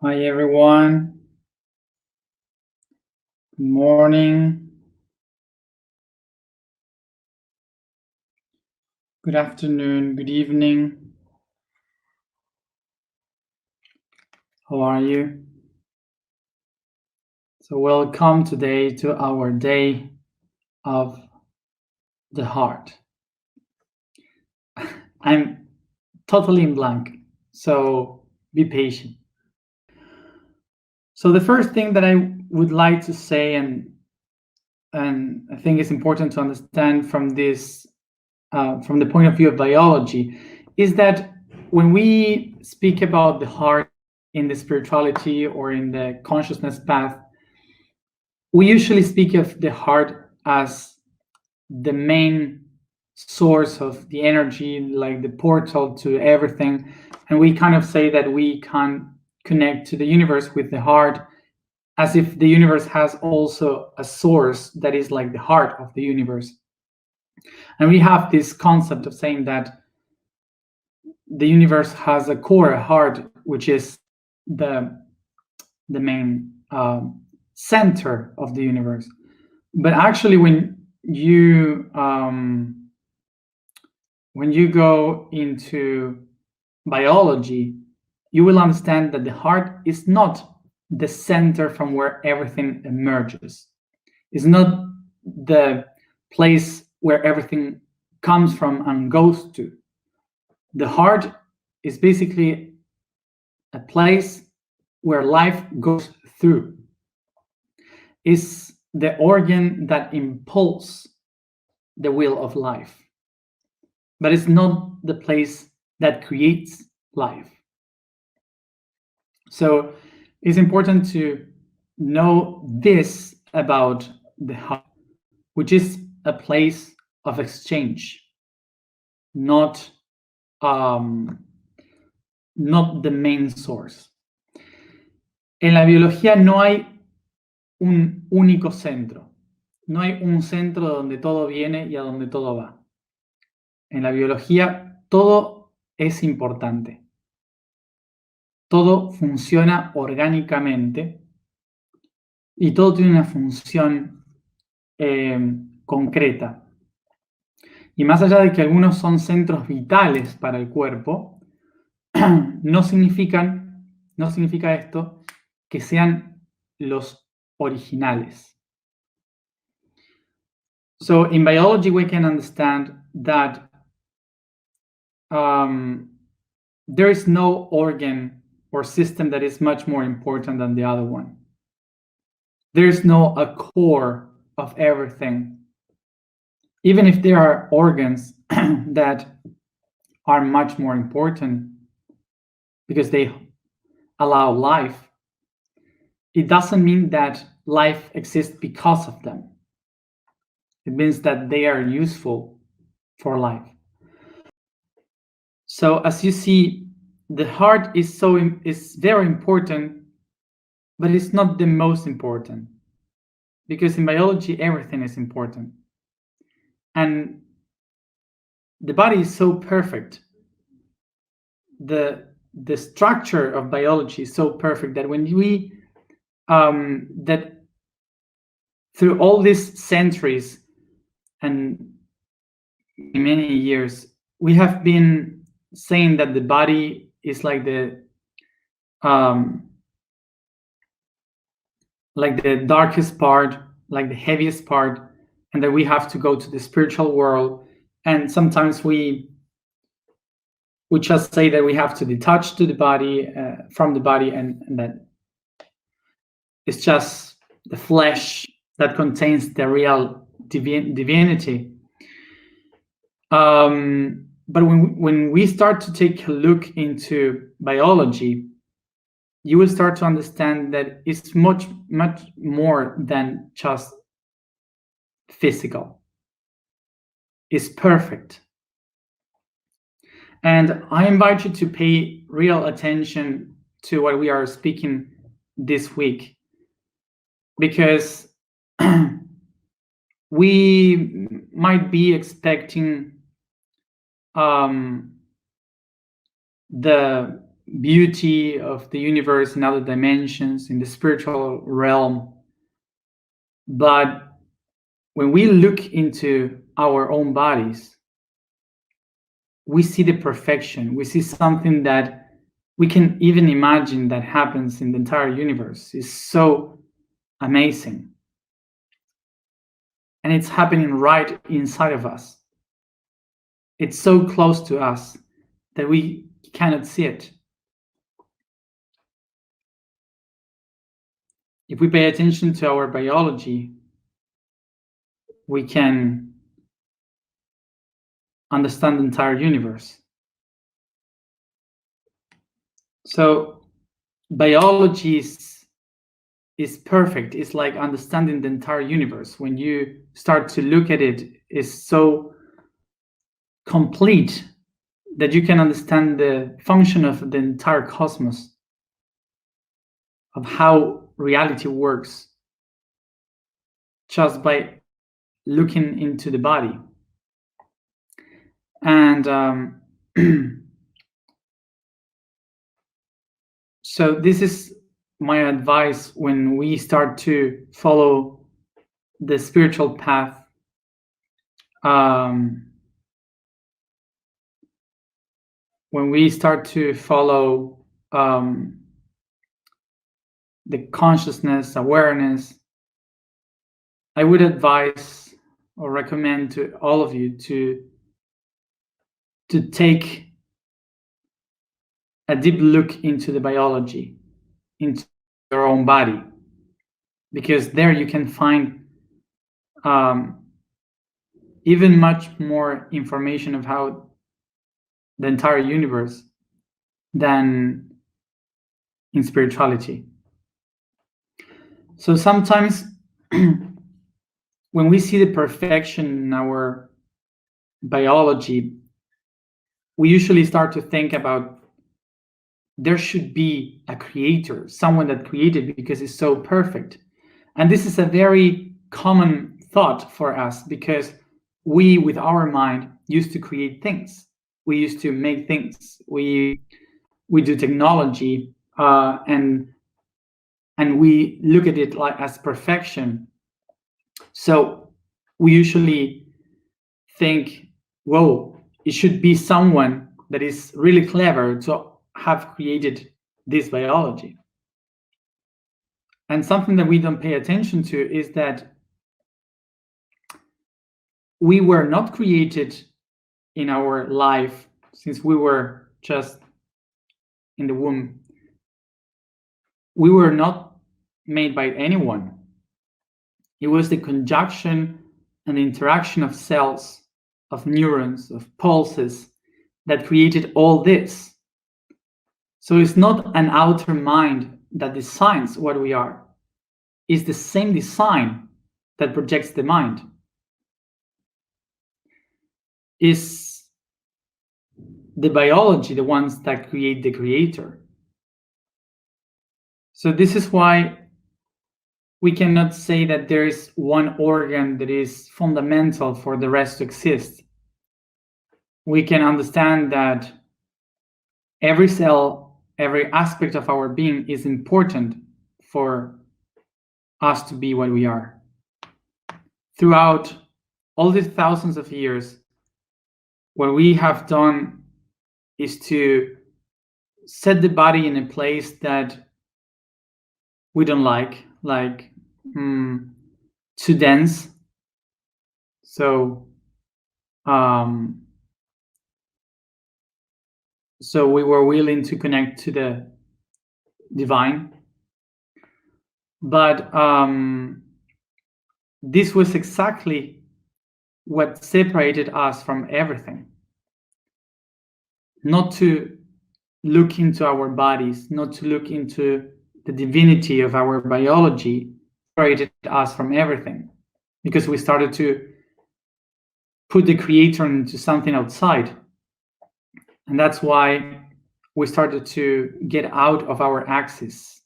Hi everyone. Good morning. Good afternoon. Good evening. How are you? So welcome today to our day of the heart. I'm totally in blank, so be patient. So the first thing that I would like to say, and I think it's important to understand from this, from the point of view of biology, is that when we speak about the heart in the spirituality or in the consciousness path, we usually speak of the heart as the main source of the energy, like the portal to everything. And we kind of say that we can connect to the universe with the heart, as if the universe has also a source that is like the heart of the universe. And we have this concept of saying that the universe has a core, a heart, which is the main center of the universe. But actually, when you go into biology, you will understand that the heart is not the center from where everything emerges. It's not the place where everything comes from and goes to. The heart is basically a place where life goes through. It's the organ that impulses the wheel of life, but it's not the place that creates life. So it's important to know this about the heart, which is a place of exchange, not the main source. En la biología no hay un único centro. No hay un centro donde todo viene y a donde todo va. En la biología todo es importante. Todo funciona orgánicamente y todo tiene una función concreta. Y más allá de que algunos son centros vitales para el cuerpo, no significa esto que sean los originales. So in biology, we can understand that there is no organ or system that is much more important than the other one. There's no a core of everything. Even if there are organs that are much more important because they allow life, it doesn't mean that life exists because of them. It means that they are useful for life. So as you see, the heart is very important, but it's not the most important, because in biology everything is important, and the body is so perfect. The structure of biology is so perfect that when we that through all these centuries and many years, we have been saying that the body is like the darkest part, like the heaviest part, and that we have to go to the spiritual world. And sometimes we just say that we have to detach to the body from the body, and that it's just the flesh that contains the real divinity. But when we start to take a look into biology, you will start to understand that it's much more than just physical. It's perfect. And I invite you to pay real attention to what we are speaking this week, because we might be expecting the beauty of the universe in other dimensions, in the spiritual realm. But when we look into our own bodies, we see the perfection. We see something that we can even imagine that happens in the entire universe. It's so amazing. And it's happening right inside of us. It's so close to us that we cannot see it. If we pay attention to our biology, we can understand the entire universe. So biology is perfect. It's like understanding the entire universe. When you start to look at it, it's so complete that you can understand the function of the entire cosmos, of how reality works, just by looking into the body. And so this is my advice when we start to follow the spiritual path. When we start to follow the consciousness, awareness, I would advise or recommend to all of you to take a deep look into the biology, into your own body, because there you can find even much more information of how the entire universe than in spirituality. So sometimes when we see the perfection in our biology, we usually start to think about there should be a creator, someone that created because it's so perfect. And this is a very common thought for us because we, with our mind, used to create things. We used to make things. We do technology, and we look at it like as perfection. So we usually think, whoa, it should be someone that is really clever to have created this biology. And something that we don't pay attention to is that we were not created in our life since we were just in the womb. We were not made by anyone. It was the conjunction and the interaction of cells, of neurons, of pulses that created all this. So it's not an outer mind that designs what we are. It's the same design that projects the mind. It's the biology, the ones that create the creator. So this is why we cannot say that there is one organ that is fundamental for the rest to exist. We can understand that every cell, every aspect of our being is important for us to be what we are. Throughout all these thousands of years, what we have done is to set the body in a place that we don't like too dense. So so we were willing to connect to the divine, but this was exactly what separated us from everything. Not to look into our bodies, not to look into the divinity of our biology, separated us from everything, because we started to put the creator into something outside. And that's why we started to get out of our axis,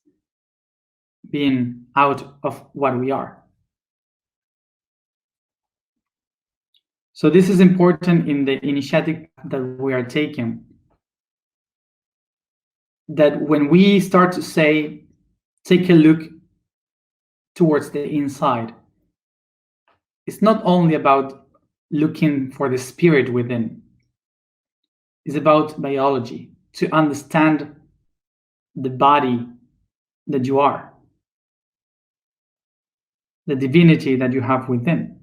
being out of what we are. So this is important in the initiative that we are taking. that when we start to say, take a look towards the inside, it's not only about looking for the spirit within. It's about biology, to understand the body that you are, the divinity that you have within.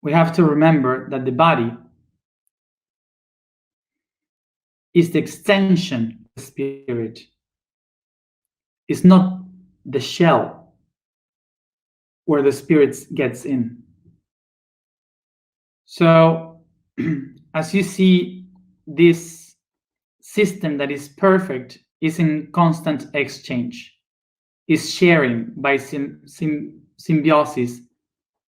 We have to remember that the body is the extension of the spirit. It's not the shell where the spirit gets in. So as you see, this system that is perfect is in constant exchange, is sharing by symbiosis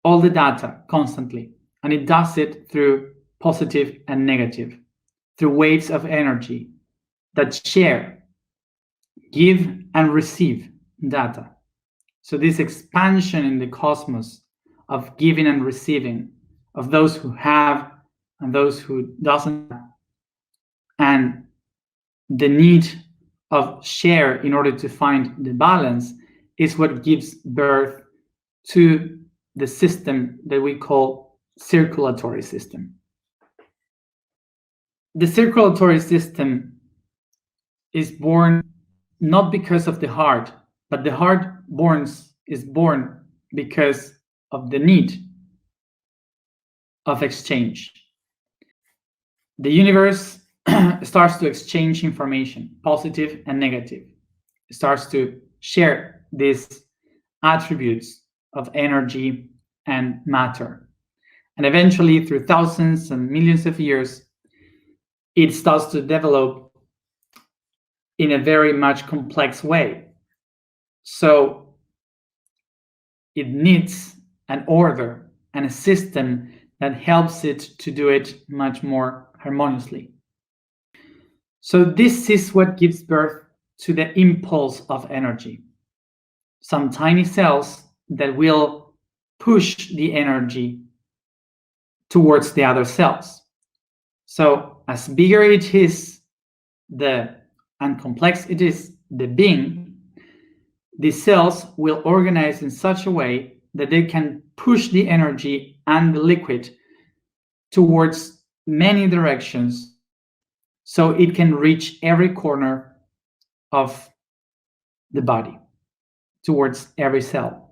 all the data constantly, and it does it through positive and negative, through waves of energy that share, give and receive data. So this expansion in the cosmos of giving and receiving, of those who have and those who doesn't have, and the need of share in order to find the balance, is what gives birth to the system that we call circulatory system. The circulatory system is born not because of the heart, but the heart is born because of the need of exchange. The universe starts to exchange information, positive and negative. It starts to share these attributes of energy and matter. And eventually, through thousands and millions of years, it starts to develop in a very much complex way. So it needs an order and a system that helps it to do it much more harmoniously. So this is what gives birth to the impulse of energy. Some tiny cells that will push the energy towards the other cells. So as bigger it is, and complex it is, the being, the cells will organize in such a way that they can push the energy and the liquid towards many directions, so it can reach every corner of the body, towards every cell.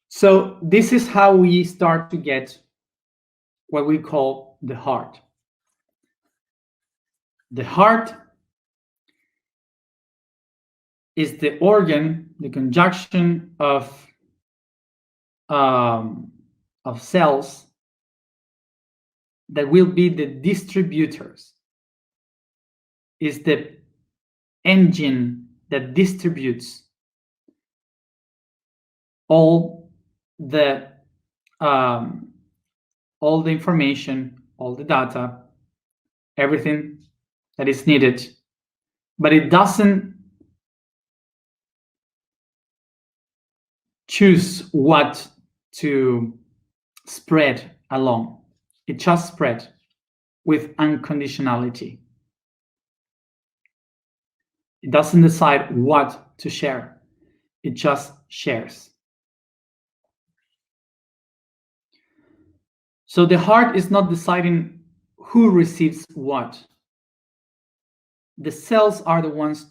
So this is how we start to get what we call the heart. The heart is the organ, the conjunction of cells that will be the distributors, is the engine that distributes all the information, all the data, everything that is needed, but it doesn't choose what to spread along. It just spread with unconditionality. It doesn't decide what to share. It just shares. So the heart is not deciding who receives what. The cells are the ones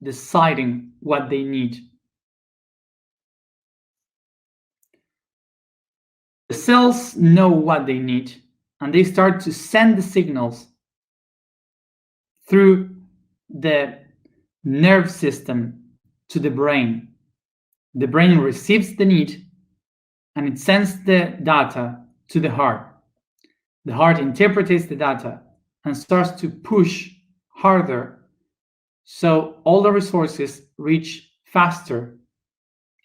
deciding what they need. The cells know what they need, and they start to send the signals through the nerve system to the brain. The brain receives the need and it sends the data to the heart. The heart interprets the data and starts to push harder, so all the resources reach faster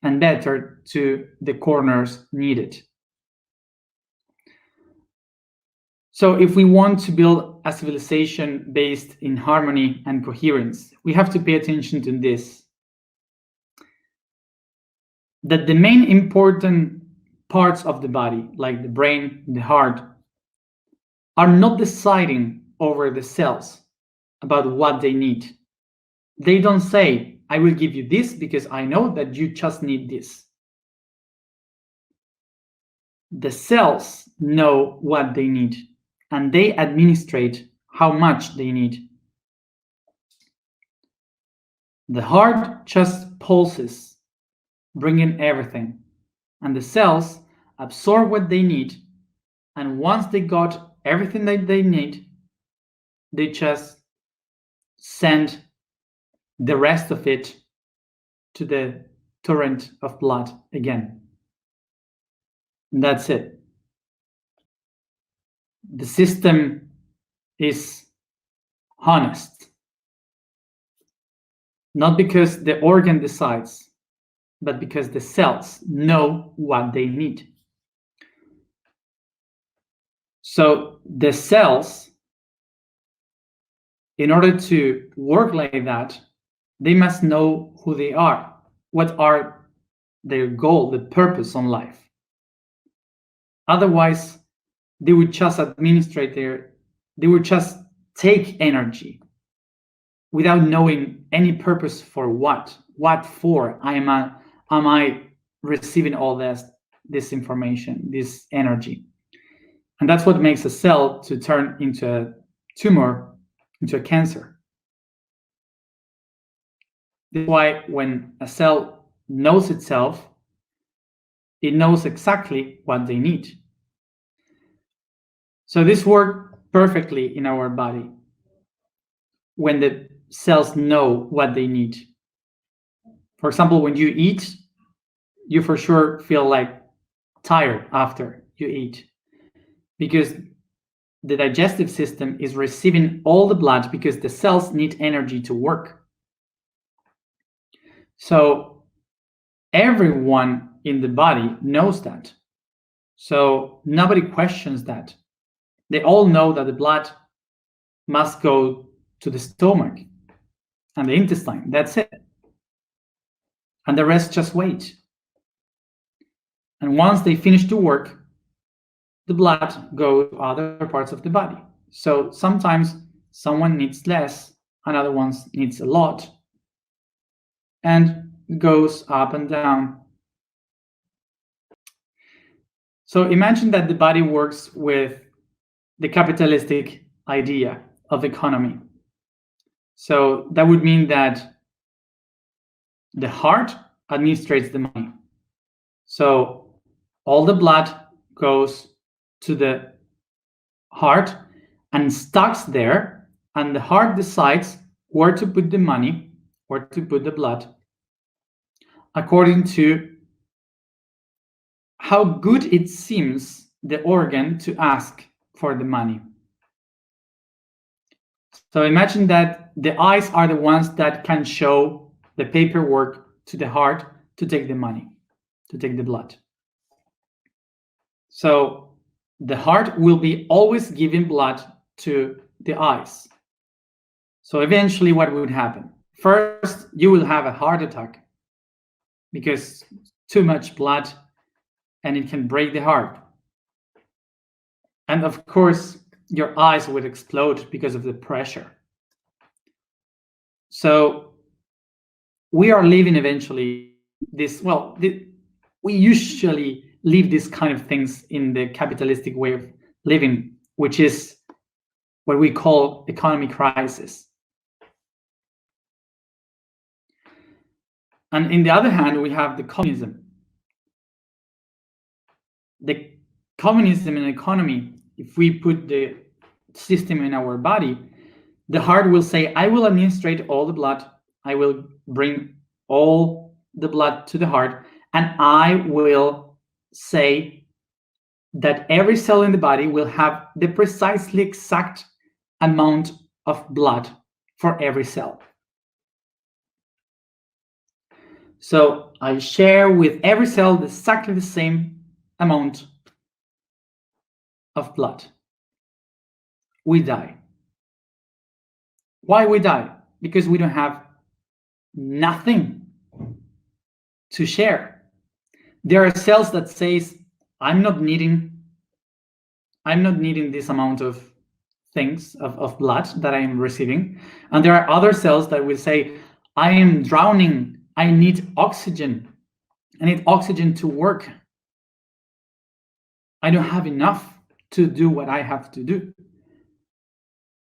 and better to the corners needed. So if we want to build a civilization based in harmony and coherence, we have to pay attention to this. That the main important parts of the body, like the brain, the heart, are not deciding over the cells about what they need. They don't say, I will give you this because I know that you just need this. The cells know what they need, and they administrate how much they need. The heart just pulses, bringing everything, and the cells absorb what they need, and once they got everything that they need, they just send the rest of it to the torrent of blood again. And that's it. The system is honest. Not because the organ decides, but because the cells know what they need. So the cells, in order to work like that, they must know who they are, what are their goal, the purpose on life. Otherwise, they would just administrate they would just take energy without knowing any purpose for what for am I receiving all this information, this energy. And that's what makes a cell to turn into a tumor, into a cancer. That's why when a cell knows itself, it knows exactly what they need. So this works perfectly in our body when the cells know what they need. For example, when you eat, you for sure feel like tired after you eat, because the digestive system is receiving all the blood because the cells need energy to work. So everyone in the body knows that. So nobody questions that. They all know that the blood must go to the stomach and the intestine. That's it. And the rest just wait. And once they finish the work, the blood goes to other parts of the body. So sometimes someone needs less, another one needs a lot, and goes up and down. So imagine that the body works with the capitalistic idea of economy. So that would mean that the heart administrates the money. So all the blood goes to the heart and stocks there, and the heart decides where to put the money, where to put the blood, according to how good it seems the organ to ask for the money. So imagine that the eyes are the ones that can show the paperwork to the heart to take the money, to take the blood. So the heart will be always giving blood to the eyes. So eventually what would happen? First, you will have a heart attack because too much blood and it can break the heart. And of course, your eyes would explode because of the pressure. So we are living eventually this, we usually live these kind of things in the capitalistic way of living, which is what we call economy crisis. And in the other hand, we have the communism. The communism and economy, if we put the system in our body, the heart will say, I will administrate all the blood, I will bring all the blood to the heart, and I will say that every cell in the body will have the precisely exact amount of blood for every cell. So I share with every cell exactly the same amount of blood. We die. Why we die? Because we don't have nothing to share. There are cells that says, I'm not needing this amount of things of blood that I am receiving. And there are other cells that will say, I am drowning, I need oxygen. I need oxygen to work. I don't have enough to do what I have to do.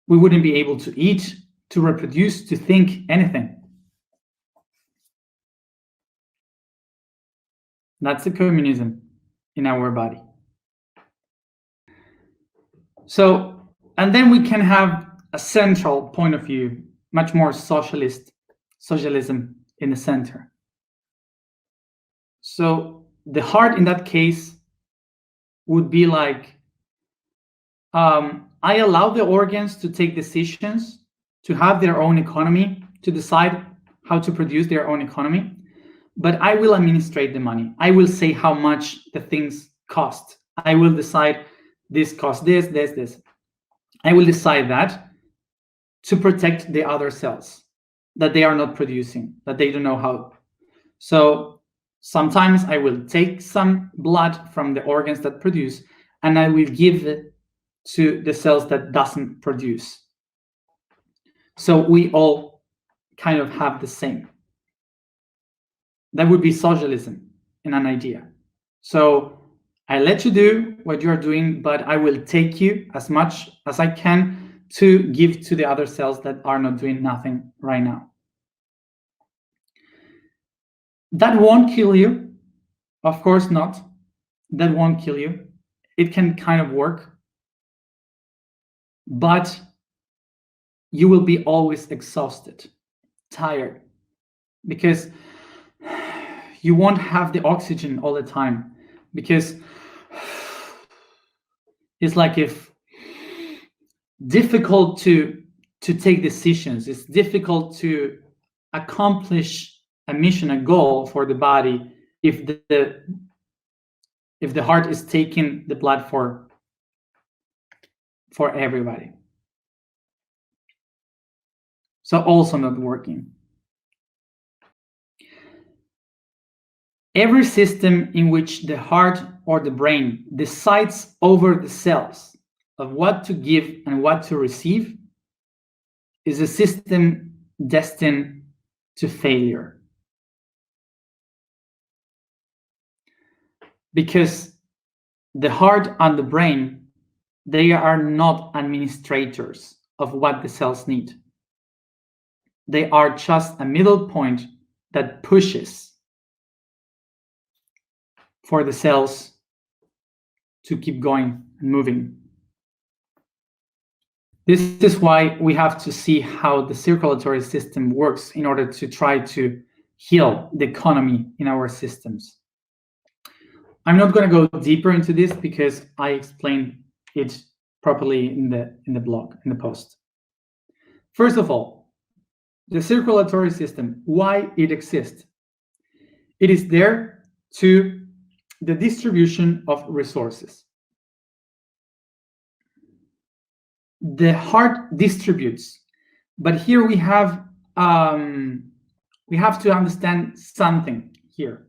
We wouldn't be able to eat, to reproduce, to think anything. That's the communism in our body. So, and then we can have a central point of view, much more socialism in the center. So the heart in that case would be like, I allow the organs to take decisions, to have their own economy, to decide how to produce their own economy, but I will administrate the money. I will say how much the things cost. I will decide this costs this. I will decide that to protect the other cells that they are not producing, that they don't know how. So sometimes I will take some blood from the organs that produce, and I will give it to the cells that doesn't produce. So we all kind of have the same. That would be socialism in an idea. So I let you do what you are doing, but I will take you as much as I can to give to the other cells that are not doing nothing right now. That won't kill you. Of course not. That won't kill you. It can kind of work. But you will be always exhausted, tired, because you won't have the oxygen all the time, because it's like if difficult to take decisions. It's difficult to accomplish a mission, a goal for the body if the heart is taking the blood for everybody. So also not working. Every system in which the heart or the brain decides over the cells of what to give and what to receive is a system destined to failure. Because the heart and the brain, they are not administrators of what the cells need. They are just a middle point that pushes for the cells to keep going and moving. This is why we have to see how the circulatory system works in order to try to heal the economy in our systems. I'm not going to go deeper into this because I explained it properly in the blog, in the post. First of all, the circulatory system, why it exists. It is there to the distribution of resources. The heart distributes, but here we have to understand something here.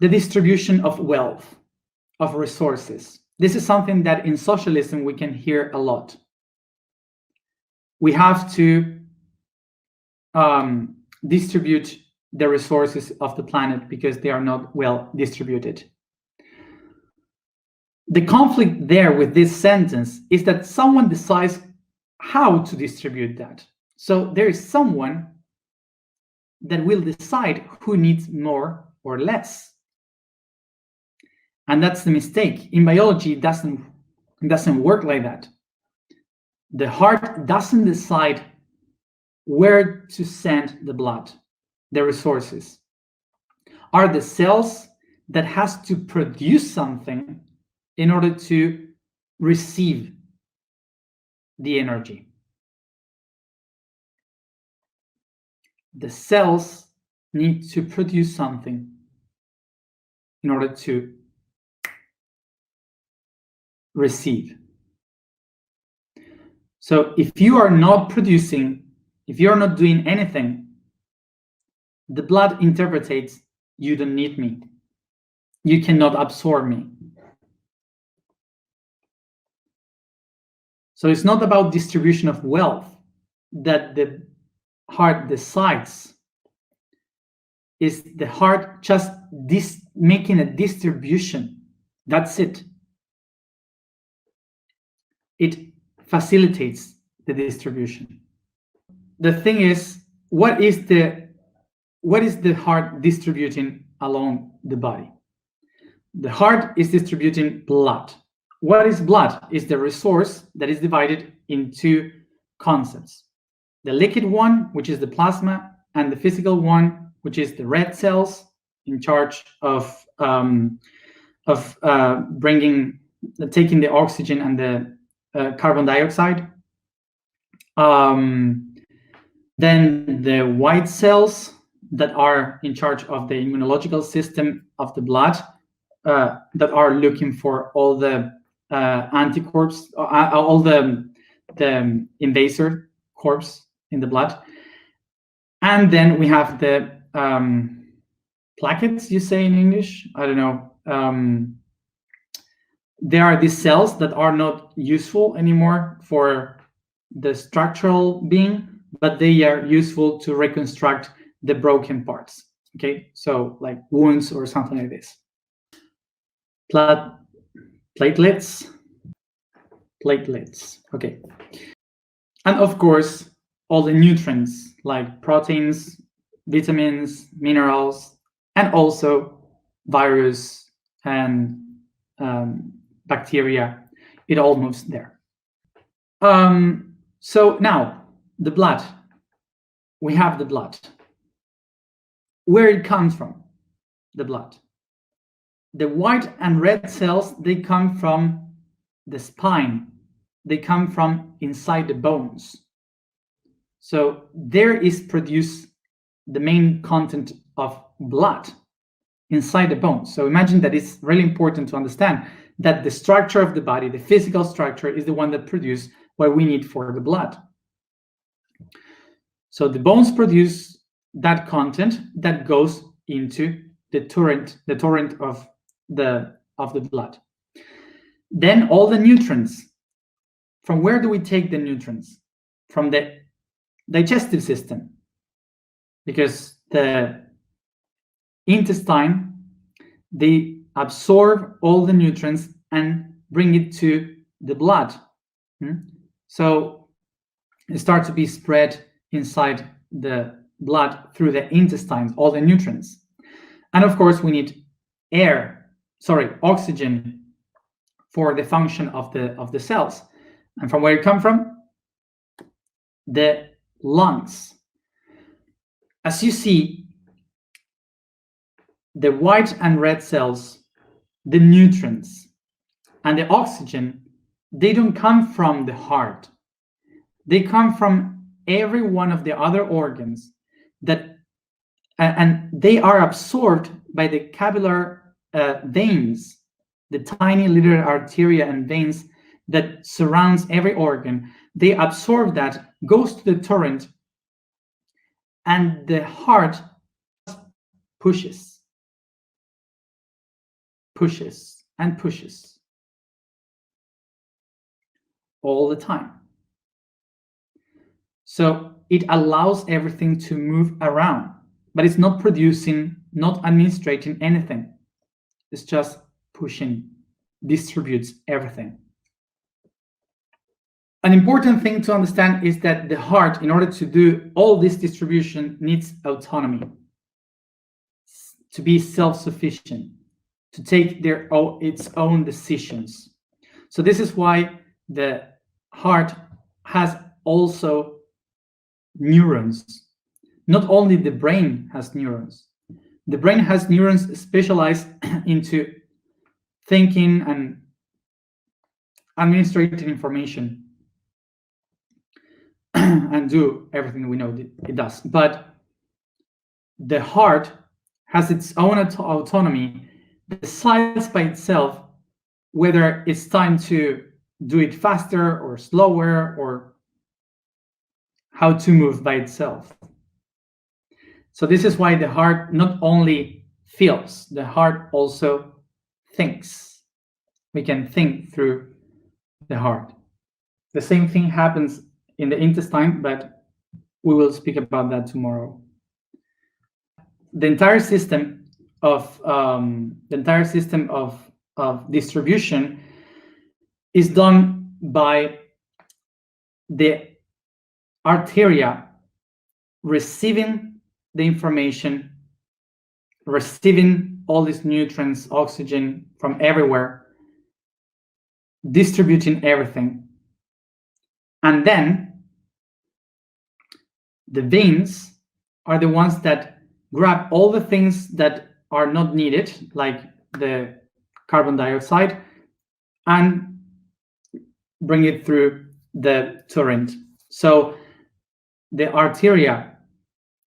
The distribution of wealth, of resources. This is something that in socialism we can hear a lot. We have to distribute the resources of the planet because they are not well distributed. The conflict there with this sentence is that someone decides how to distribute that. So there is someone that will decide who needs more or less. And that's the mistake. In biology, it doesn't work like that. The heart doesn't decide where to send the blood. The resources are the cells that has to produce something in order to receive the energy. The cells need to produce something in order to receive. So if you are not producing, if you're not doing anything, the blood interprets, you don't need me. You cannot absorb me. So it's not about distribution of wealth that the heart decides. Is the heart just making a distribution? That's it. It facilitates the distribution. The thing is, what is the heart distributing along the body? The heart is distributing blood. What is blood? Is the resource that is divided into concepts. The liquid one, which is the plasma, and the physical one, which is the red cells, in charge of taking the oxygen and the carbon dioxide. Then the white cells that are in charge of the immunological system of the blood, that are looking for all the anticorps, all the invasor corpse in the blood. And then we have the plaquettes, you say in English, I don't know. There are these cells that are not useful anymore for the structural being, but they are useful to reconstruct the broken parts. Okay, so like wounds or something like this. Platelets. Okay. And of course, all the nutrients like proteins, vitamins, minerals, and also virus and bacteria. It all moves there. So now the blood. We have the blood. Where it comes from, the blood. The white and red cells, they come from the spine. They come from inside the bones. So there is produced the main content of blood inside the bones. So imagine that it's really important to understand that the structure of the body, the physical structure, is the one that produces what we need for the blood. So the bones produce that content that goes into the torrent of the blood. Then all the nutrients. From where do we take the nutrients? From the digestive system, because the intestine, they absorb all the nutrients and bring it to the blood. So it starts to be spread inside the blood through the intestines, all the nutrients. And of course, we need oxygen for the function of the cells. And from where it comes from? The lungs. As you see, the white and red cells, the nutrients, and the oxygen, they don't come from the heart. They come from every one of the other organs and they are absorbed by the capillary veins, the tiny little arteria and veins that surrounds every organ. They absorb that, goes to the torrent, and the heart pushes and pushes all the time. So it allows everything to move around, but it's not producing, not administrating anything. It's just pushing, distributes everything. An important thing to understand is that the heart, in order to do all this distribution, needs autonomy, to be self-sufficient, to take its own decisions. So this is why the heart has also neurons. Not only the brain has neurons. The brain has neurons specialized into thinking and administrating information and do everything we know it does. But the heart has its own autonomy, decides by itself whether it's time to do it faster or slower, or how to move by itself. So this is why the heart not only feels, the heart also thinks. We can think through the heart. The same thing happens in the intestine, but we will speak about that tomorrow. The entire system of distribution is done by the arteria receiving the information, receiving all these nutrients, oxygen from everywhere, distributing everything. And then the veins are the ones that grab all the things that are not needed, like the carbon dioxide, and bring it through the torrent. So the arteria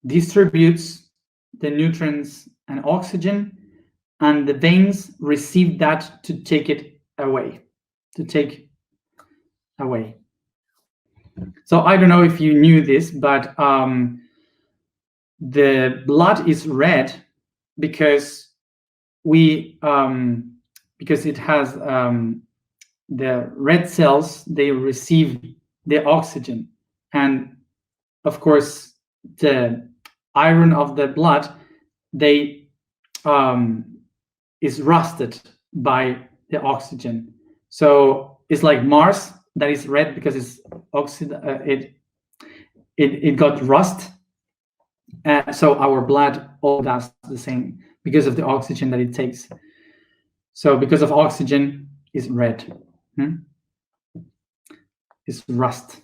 distributes the nutrients and oxygen, and the veins receive that to take it away, So I don't know if you knew this, but the blood is red because because it has the red cells, they receive the oxygen, and of course the iron of the blood is rusted by the oxygen. So it's like Mars that is red because it's it got rust. So our blood all does the same because of the oxygen that it takes. So because of oxygen, is red. It's rust.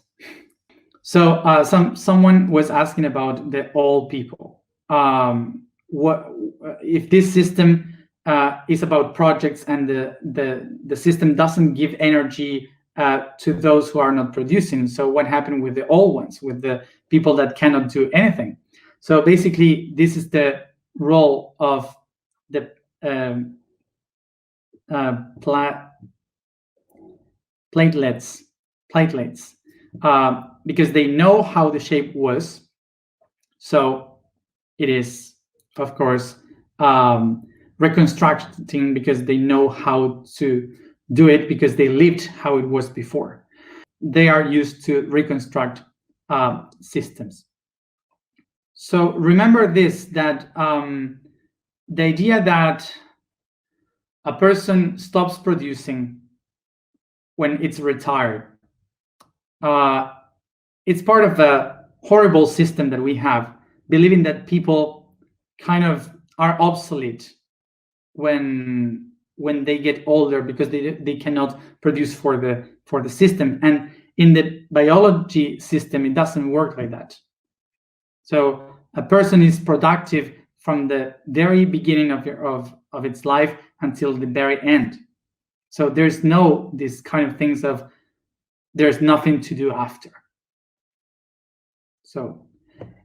So someone was asking about the old people. What if this system is about projects and the system doesn't give energy to those who are not producing? So what happened with the old ones, with the people that cannot do anything? So basically, this is the role of the platelets, because they know how the shape was. So it is, of course, reconstructing because they know how to do it, because they lived how it was before. They are used to reconstruct systems. So remember this, that the idea that a person stops producing when it's retired, it's part of a horrible system that we have, believing that people kind of are obsolete when they get older because they cannot produce for the system. And in the biology system, it doesn't work like that. So a person is productive from the very beginning of its life until the very end. So there's no this kind of things of there's nothing to do after. So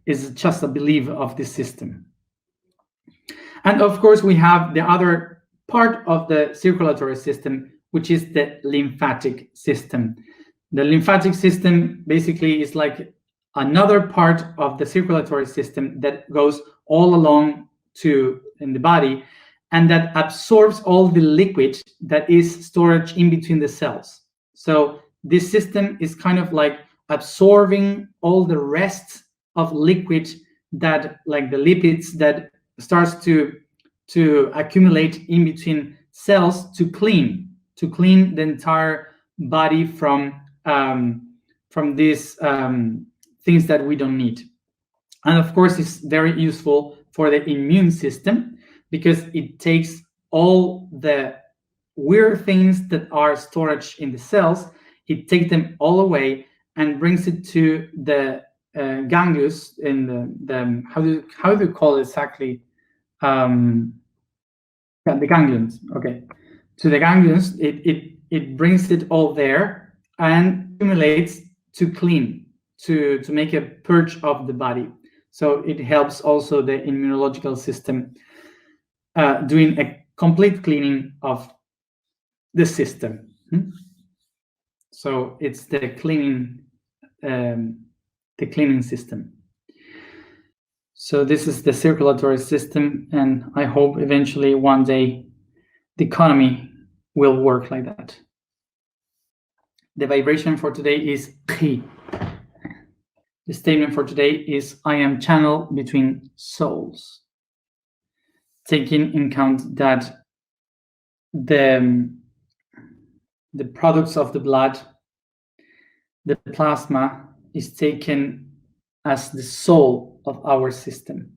it's just a belief of the system. And of course, we have the other part of the circulatory system, which is the lymphatic system. The lymphatic system basically is like another part of the circulatory system that goes all along in the body, and that absorbs all the liquid that is stored in between the cells. So this system is kind of like absorbing all the rest of liquid that, like the lipids, that starts to accumulate in between cells to clean the entire body from these things that we don't need. And of course, it's very useful for the immune system because it takes all the weird things that are stored in the cells, it takes them all away and brings it to the ganglions in the how do you call it exactly? The ganglions. Okay, to the ganglions, it brings it all there and accumulates to clean, to make a purge of the body. So it helps also the immunological system doing a complete cleaning of the system. So it's the cleaning system. So this is the circulatory system, and I hope eventually one day the economy will work like that. The vibration for today is Chi. The statement for today is I am channel between souls. Taking in account that the products of the blood, the plasma, is taken as the soul of our system.